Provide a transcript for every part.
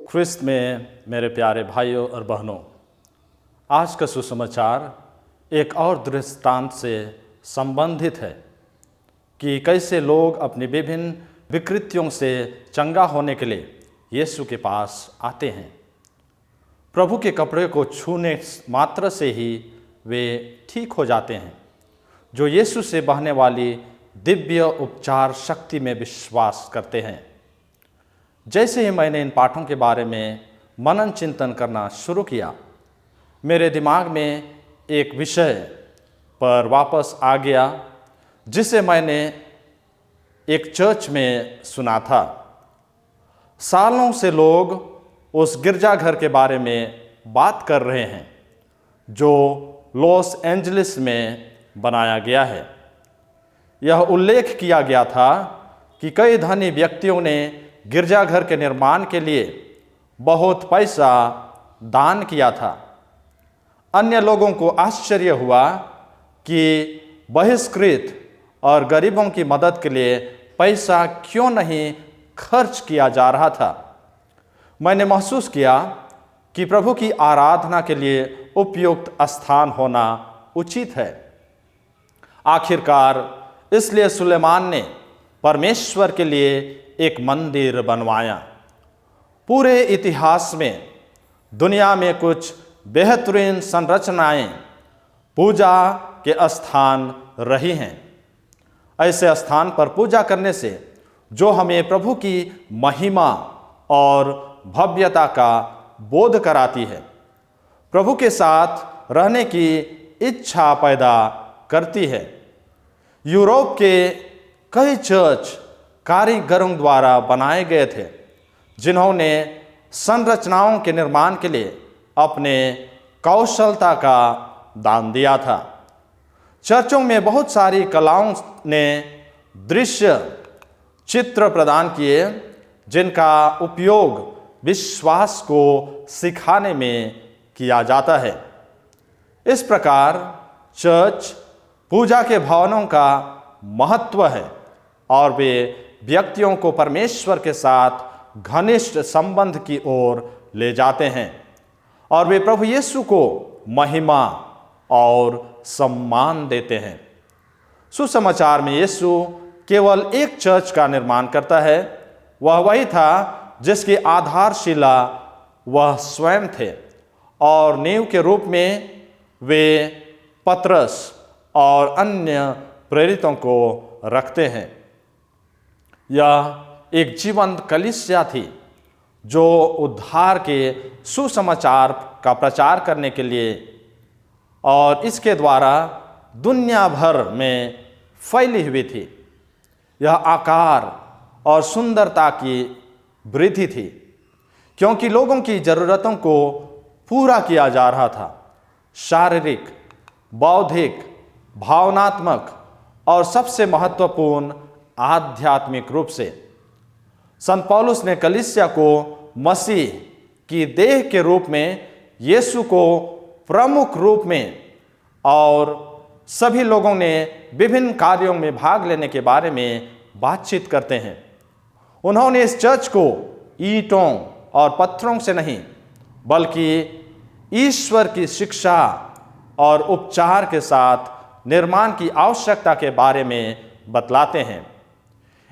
ख्रिस्त में मेरे प्यारे भाइयों और बहनों, आज का सुसमाचार एक और दृष्टांत से संबंधित है कि कैसे लोग अपनी विभिन्न विकृतियों से चंगा होने के लिए यीशु के पास आते हैं। प्रभु के कपड़े को छूने मात्र से ही वे ठीक हो जाते हैं, जो यीशु से बहने वाली दिव्य उपचार शक्ति में विश्वास करते हैं। जैसे ही मैंने इन पाठों के बारे में मनन चिंतन करना शुरू किया, मेरे दिमाग में एक विषय पर वापस आ गया जिसे मैंने एक चर्च में सुना था। सालों से लोग उस गिरजाघर के बारे में बात कर रहे हैं जो लॉस एंजलिस में बनाया गया है। यह उल्लेख किया गया था कि कई धनी व्यक्तियों ने गिरजाघर के निर्माण के लिए बहुत पैसा दान किया था। अन्य लोगों को आश्चर्य हुआ कि बहिष्कृत और गरीबों की मदद के लिए पैसा क्यों नहीं खर्च किया जा रहा था। मैंने महसूस किया कि प्रभु की आराधना के लिए उपयुक्त स्थान होना उचित है। आखिरकार इसलिए सुलेमान ने परमेश्वर के लिए एक मंदिर बनवाया। पूरे इतिहास में दुनिया में कुछ बेहतरीन संरचनाएं पूजा के स्थान रही हैं। ऐसे स्थान पर पूजा करने से जो हमें प्रभु की महिमा और भव्यता का बोध कराती है, प्रभु के साथ रहने की इच्छा पैदा करती है। यूरोप के कई चर्च कारीगरों द्वारा बनाए गए थे, जिन्होंने संरचनाओं के निर्माण के लिए अपने कौशलता का दान दिया था। चर्चों में बहुत सारी कलाओं ने दृश्य चित्र प्रदान किए, जिनका उपयोग विश्वास को सिखाने में किया जाता है। इस प्रकार चर्च पूजा के भवनों का महत्व है और वे व्यक्तियों को परमेश्वर के साथ घनिष्ठ संबंध की ओर ले जाते हैं और वे प्रभु यीशु को महिमा और सम्मान देते हैं। सुसमाचार में यीशु केवल एक चर्च का निर्माण करता है। वह वही था जिसकी आधारशिला वह स्वयं थे और नींव के रूप में वे पतरस और अन्य प्रेरितों को रखते हैं। यह एक जीवंत कलीसिया थी जो उद्धार के सुसमाचार का प्रचार करने के लिए और इसके द्वारा दुनिया भर में फैली हुई थी। यह आकार और सुंदरता की वृद्धि थी क्योंकि लोगों की ज़रूरतों को पूरा किया जा रहा था। शारीरिक, बौद्धिक, भावनात्मक और सबसे महत्वपूर्ण आध्यात्मिक रूप से। संत पौलुस ने कलीसिया को मसीह की देह के रूप में, यीशु को प्रमुख रूप में और सभी लोगों ने विभिन्न कार्यों में भाग लेने के बारे में बातचीत करते हैं। उन्होंने इस चर्च को ईंटों और पत्थरों से नहीं बल्कि ईश्वर की शिक्षा और उपचार के साथ निर्माण की आवश्यकता के बारे में बतलाते हैं।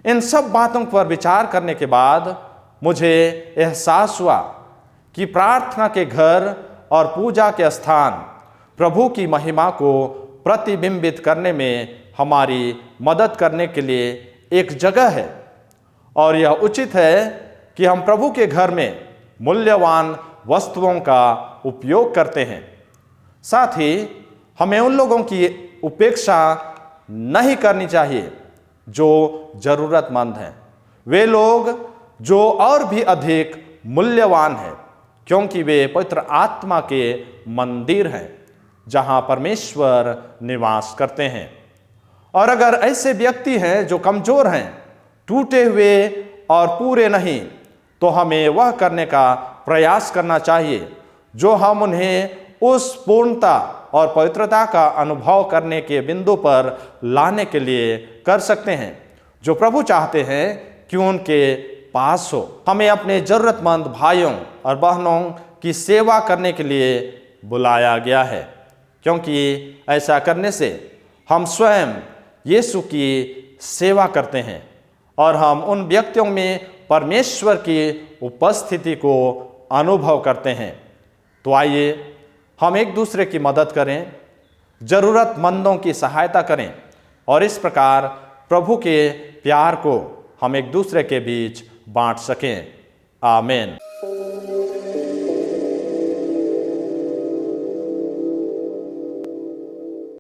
इन सब बातों पर विचार करने के बाद मुझे एहसास हुआ कि प्रार्थना के घर और पूजा के स्थान प्रभु की महिमा को प्रतिबिंबित करने में हमारी मदद करने के लिए एक जगह है और यह उचित है कि हम प्रभु के घर में मूल्यवान वस्तुओं का उपयोग करते हैं। साथ ही हमें उन लोगों की उपेक्षा नहीं करनी चाहिए जो जरूरतमंद हैं। वे लोग जो और भी अधिक मूल्यवान हैं क्योंकि वे पवित्र आत्मा के मंदिर हैं जहां परमेश्वर निवास करते हैं। और अगर ऐसे व्यक्ति हैं जो कमजोर हैं, टूटे हुए और पूरे नहीं, तो हमें वह करने का प्रयास करना चाहिए जो हम उन्हें उस पूर्णता और पवित्रता का अनुभव करने के बिंदु पर लाने के लिए कर सकते हैं, जो प्रभु चाहते हैं कि उनके पास हो। हमें अपने ज़रूरतमंद भाइयों और बहनों की सेवा करने के लिए बुलाया गया है, क्योंकि ऐसा करने से हम स्वयं यीशु की सेवा करते हैं और हम उन व्यक्तियों में परमेश्वर की उपस्थिति को अनुभव करते हैं। तो आइए हम एक दूसरे की मदद करें, ज़रूरतमंदों की सहायता करें और इस प्रकार प्रभु के प्यार को हम एक दूसरे के बीच बांट सकें। आमीन।